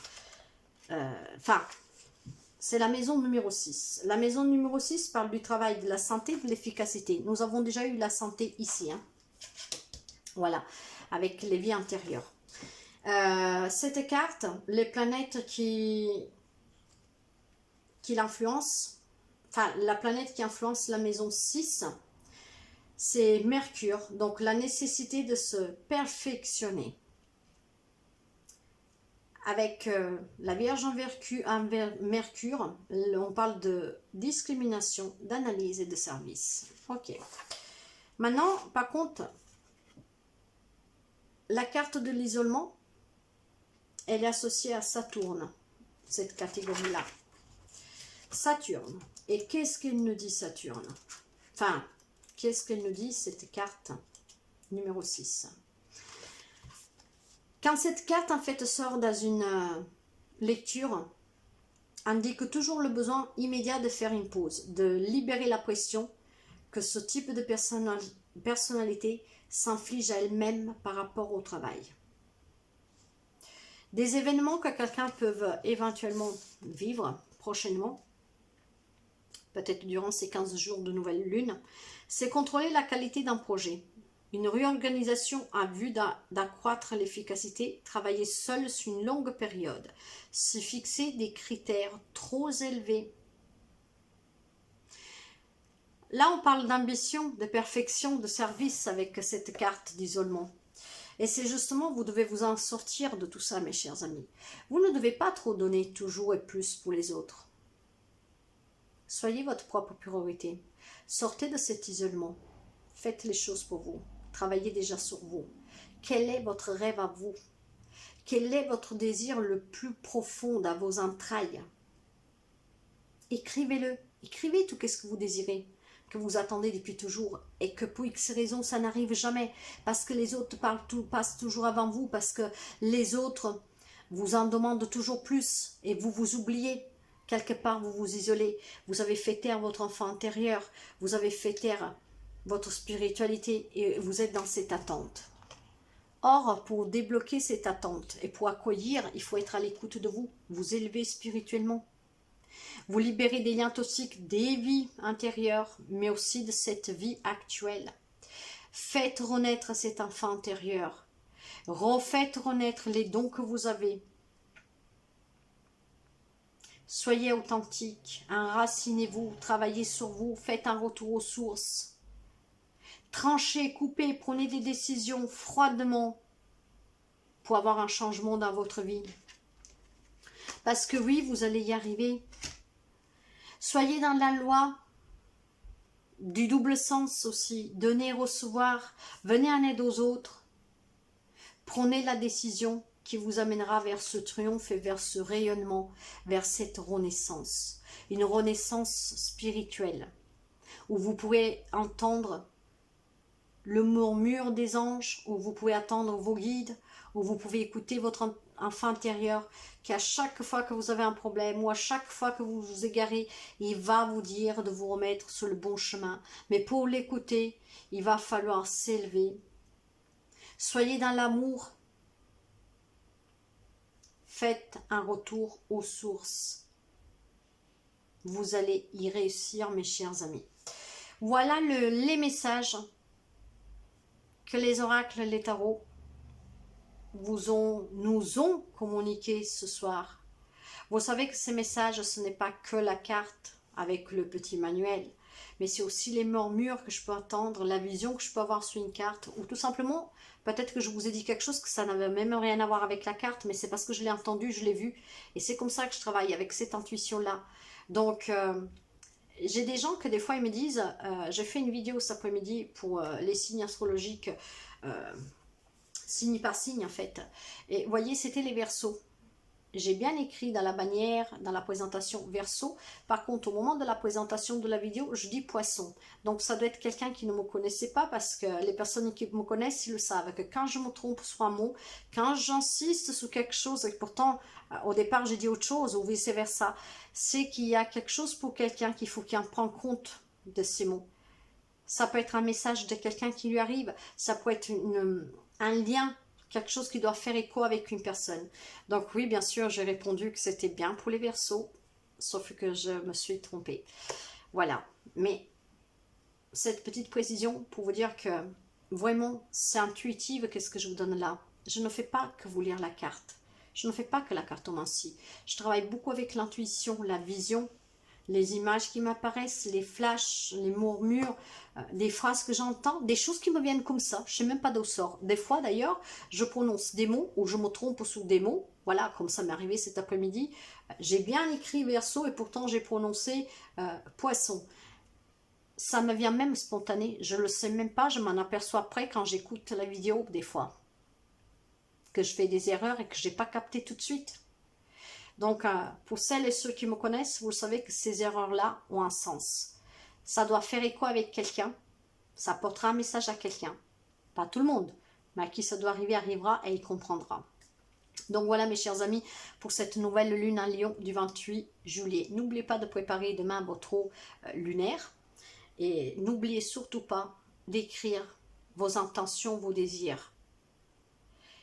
C'est la maison numéro 6. La maison numéro 6 parle du travail, de la santé, de l'efficacité. Nous avons déjà eu la santé ici. Voilà, avec les vies antérieures. Cette carte, les planètes qui l'influencent, la planète qui influence la maison 6, c'est Mercure. Donc, la nécessité de se perfectionner. Avec la Vierge en Mercure, on parle de discrimination, d'analyse et de service. Ok. Maintenant, par contre, la carte de l'isolement, elle est associée à Saturne, cette catégorie-là. Saturne. Et qu'est-ce qu'elle nous dit, Saturne? Enfin, qu'est-ce qu'elle nous dit, cette carte numéro 6? Quand cette carte, en fait, sort dans une lecture, indique toujours le besoin immédiat de faire une pause, de libérer la pression que ce type de personnalité s'inflige à elle-même par rapport au travail. Des événements que quelqu'un peut éventuellement vivre prochainement, peut-être durant ces 15 jours de nouvelle lune, c'est contrôler la qualité d'un projet. Une réorganisation à vue d'accroître l'efficacité, travailler seul sur une longue période, se fixer des critères trop élevés. Là, on parle d'ambition, de perfection, de service avec cette carte d'isolement. Et c'est justement, vous devez vous en sortir de tout ça, mes chers amis. Vous ne devez pas trop donner toujours et plus pour les autres. Soyez votre propre priorité. Sortez de cet isolement. Faites les choses pour vous. Travaillez déjà sur vous. Quel est votre rêve à vous? Quel est votre désir le plus profond dans vos entrailles? Écrivez-le. Écrivez tout ce que vous désirez, que vous attendez depuis toujours, et que pour X raisons, ça n'arrive jamais, parce que les autres passent toujours avant vous, parce que les autres vous en demandent toujours plus, et vous vous oubliez. Quelque part, vous vous isolez. Vous avez fait taire votre enfant intérieur, vous avez fait taire votre spiritualité, et vous êtes dans cette attente. Or, pour débloquer cette attente, et pour accueillir, il faut être à l'écoute de vous, vous élever spirituellement. Vous libérez des liens toxiques, des vies intérieures, mais aussi de cette vie actuelle. Faites renaître cet enfant intérieur. Refaites renaître les dons que vous avez. Soyez authentique, enracinez-vous, travaillez sur vous, faites un retour aux sources. Tranchez, coupez, prenez des décisions froidement pour avoir un changement dans votre vie. Parce que oui, vous allez y arriver. Soyez dans la loi du double sens aussi. Donnez, recevoir. Venez en aide aux autres. Prenez la décision qui vous amènera vers ce triomphe et vers ce rayonnement, vers cette renaissance. Une renaissance spirituelle où vous pouvez entendre le murmure des anges, où vous pouvez attendre vos guides, où vous pouvez écouter votre enfant intérieur, qu'à chaque fois que vous avez un problème ou à chaque fois que vous vous égarez, il va vous dire de vous remettre sur le bon chemin. Mais pour l'écouter, il va falloir s'élever. Soyez dans l'amour. Faites un retour aux sources. Vous allez y réussir, mes chers amis. Voilà les messages que les oracles, les tarots nous ont communiqué ce soir. Vous savez que ces messages, ce n'est pas que la carte avec le petit manuel, mais c'est aussi les murmures que je peux entendre, la vision que je peux avoir sur une carte, ou tout simplement, peut-être que je vous ai dit quelque chose que ça n'avait même rien à voir avec la carte, mais c'est parce que je l'ai entendu, je l'ai vu, et c'est comme ça que je travaille, avec cette intuition-là. Donc, j'ai des gens que des fois ils me disent, j'ai fait une vidéo cet après-midi pour les signes astrologiques, signe par signe en fait, et vous voyez, c'était les Verseaux. J'ai bien écrit dans la bannière, dans la présentation Verseau. Par contre, au moment de la présentation de la vidéo, je dis Poisson. Donc, ça doit être quelqu'un qui ne me connaissait pas parce que les personnes qui me connaissent, ils le savent. Que quand je me trompe sur un mot, quand j'insiste sur quelque chose, et pourtant, au départ, j'ai dit autre chose ou vice-versa, c'est qu'il y a quelque chose pour quelqu'un qu'il faut qu'il en prenne compte de ces mots. Ça peut être un message de quelqu'un qui lui arrive. Ça peut être un lien, quelque chose qui doit faire écho avec une personne. Donc oui, bien sûr, j'ai répondu que c'était bien pour les Verseaux, sauf que je me suis trompée. Voilà, mais cette petite précision pour vous dire que vraiment, c'est intuitif qu'est-ce que je vous donne là. Je ne fais pas que vous lire la carte. Je ne fais pas que la cartomancie. Je travaille beaucoup avec l'intuition, la vision les images qui m'apparaissent, les flashs, les murmures, des phrases que j'entends, des choses qui me viennent comme ça, je ne sais même pas d'où sort. Des fois d'ailleurs, je prononce des mots ou je me trompe sur des mots, voilà, comme ça m'est arrivé cet après-midi. J'ai bien écrit Verseau et pourtant j'ai prononcé Poisson. Ça me vient même spontané, je ne le sais même pas, je m'en aperçois après quand j'écoute la vidéo des fois. Que je fais des erreurs et que je n'ai pas capté tout de suite. Donc, pour celles et ceux qui me connaissent, vous savez que ces erreurs-là ont un sens. Ça doit faire écho avec quelqu'un, ça apportera un message à quelqu'un. Pas tout le monde, mais à qui ça doit arriver, arrivera et il comprendra. Donc voilà mes chers amis, pour cette nouvelle lune en Lion du 28 juillet. N'oubliez pas de préparer demain votre eau lunaire. Et n'oubliez surtout pas d'écrire vos intentions, vos désirs.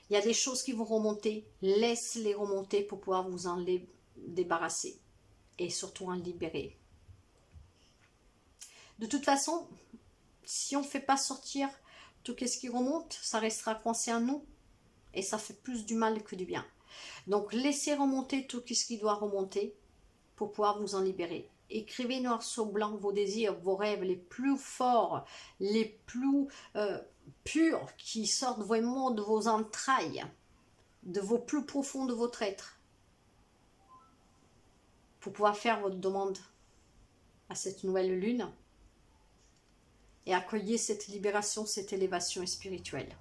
Il y a des choses qui vont remonter, laisse-les remonter pour pouvoir vous en débarrasser et surtout en libérer. De toute façon, si on ne fait pas sortir tout ce qui remonte, ça restera coincé en nous et ça fait plus du mal que du bien. Donc laissez remonter tout ce qui doit remonter pour pouvoir vous en libérer. Écrivez noir sur blanc vos désirs, vos rêves les plus forts, les plus purs qui sortent vraiment de vos entrailles, de vos plus profonds de votre être, pour pouvoir faire votre demande à cette nouvelle lune et accueillir cette libération, cette élévation spirituelle.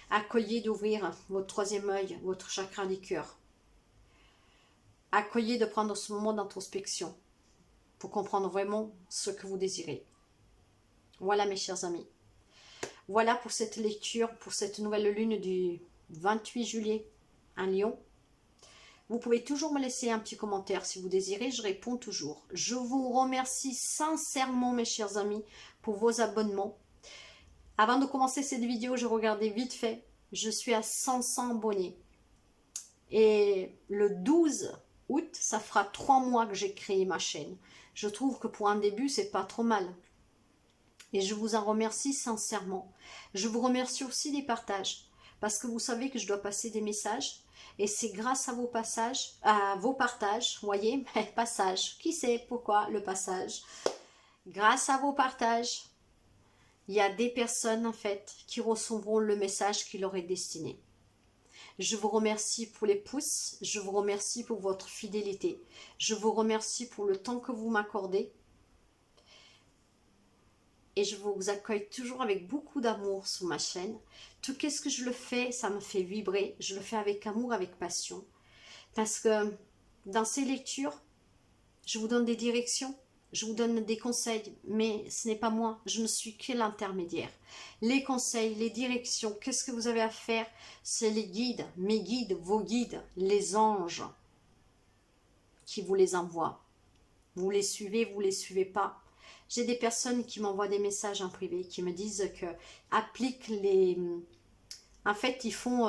Accueillez d'ouvrir votre troisième œil, votre chakra du cœur. Accueillez de prendre ce moment d'introspection pour comprendre vraiment ce que vous désirez. Voilà mes chers amis. Voilà pour cette lecture, pour cette nouvelle lune du 28 juillet en Lion. Vous pouvez toujours me laisser un petit commentaire si vous désirez, je réponds toujours. Je vous remercie sincèrement mes chers amis pour vos abonnements. Avant de commencer cette vidéo, je regardais vite fait, je suis à 500 abonnés. Et le 12 août, ça fera 3 mois que j'ai créé ma chaîne. Je trouve que pour un début, c'est pas trop mal. Et je vous en remercie sincèrement. Je vous remercie aussi des partages. Parce que vous savez que je dois passer des messages. Et c'est grâce à vos partages, voyez, passage. Qui sait pourquoi le passage? Grâce à vos partages, il y a des personnes en fait qui recevront le message qui leur est destiné. Je vous remercie pour les pouces, je vous remercie pour votre fidélité, je vous remercie pour le temps que vous m'accordez et je vous accueille toujours avec beaucoup d'amour sur ma chaîne. Tout ce que je le fais, ça me fait vibrer, je le fais avec amour, avec passion parce que dans ces lectures, je vous donne des directions, je vous donne des conseils, mais ce n'est pas moi, je ne suis que l'intermédiaire. Les conseils, les directions, qu'est-ce que vous avez à faire? C'est les guides, mes guides, vos guides, les anges qui vous les envoient. Vous les suivez pas. J'ai des personnes qui m'envoient des messages en privé, qui me disent que applique les... En fait, ils font...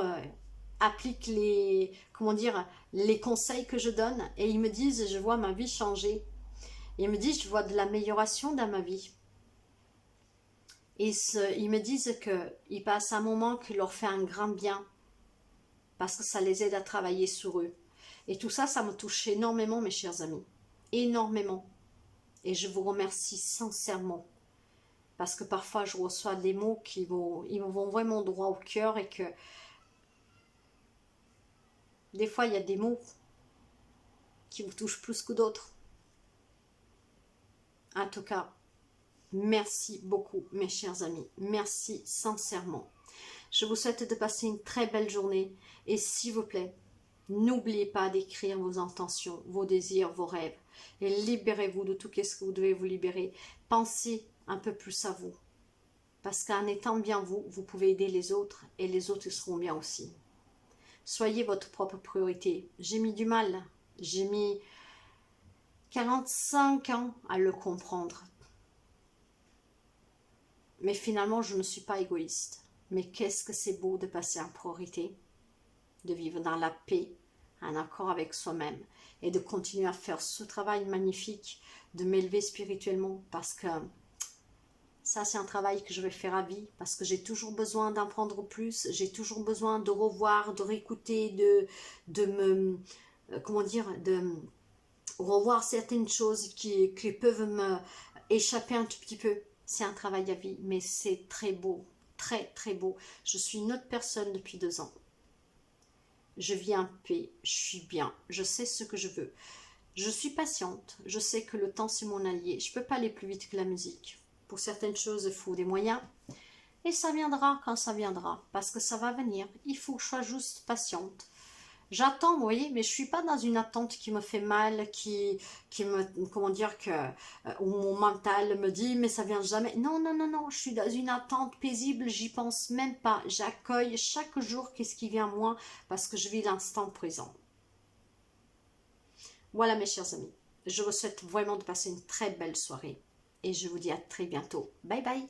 applique les... Comment dire? Les conseils que je donne et ils me disent, je vois ma vie changer. Ils me disent, je vois de l'amélioration dans ma vie. Et ils me disent qu'ils passent un moment qui leur fait un grand bien. Parce que ça les aide à travailler sur eux. Et tout ça, ça me touche énormément, mes chers amis. Énormément. Et je vous remercie sincèrement. Parce que parfois, je reçois des mots qui ils me vont vraiment droit au cœur. Et que des fois, il y a des mots qui vous touchent plus que d'autres. En tout cas, merci beaucoup mes chers amis, merci sincèrement. Je vous souhaite de passer une très belle journée et s'il vous plaît, n'oubliez pas d'écrire vos intentions, vos désirs, vos rêves et libérez-vous de tout ce que vous devez vous libérer. Pensez un peu plus à vous parce qu'en étant bien vous, vous pouvez aider les autres et les autres seront bien aussi. Soyez votre propre priorité. J'ai mis du mal, j'ai mis 45 ans à le comprendre. Mais finalement, je ne suis pas égoïste. Mais qu'est-ce que c'est beau de passer en priorité, de vivre dans la paix, en accord avec soi-même, et de continuer à faire ce travail magnifique, de m'élever spirituellement, parce que ça, c'est un travail que je vais faire à vie, parce que j'ai toujours besoin d'en prendre plus, j'ai toujours besoin de revoir, de réécouter, de me, comment dire, revoir certaines choses qui peuvent me échapper un tout petit peu. C'est un travail à vie, mais c'est très beau, très très beau. Je suis une autre personne depuis 2 ans. Je vis en paix, je suis bien, je sais ce que je veux. Je suis patiente, je sais que le temps c'est mon allié. Je ne peux pas aller plus vite que la musique. Pour certaines choses, il faut des moyens. Et ça viendra quand ça viendra, parce que ça va venir. Il faut que je sois juste patiente. J'attends, vous voyez, mais je suis pas dans une attente qui me fait mal, qui me, comment dire, où mon mental me dit, mais ça vient jamais. Non, non, non, non, je suis dans une attente paisible, j'y pense même pas. J'accueille chaque jour qu'est-ce qui vient à moi, parce que je vis l'instant présent. Voilà mes chers amis, je vous souhaite vraiment de passer une très belle soirée, et je vous dis à très bientôt. Bye bye.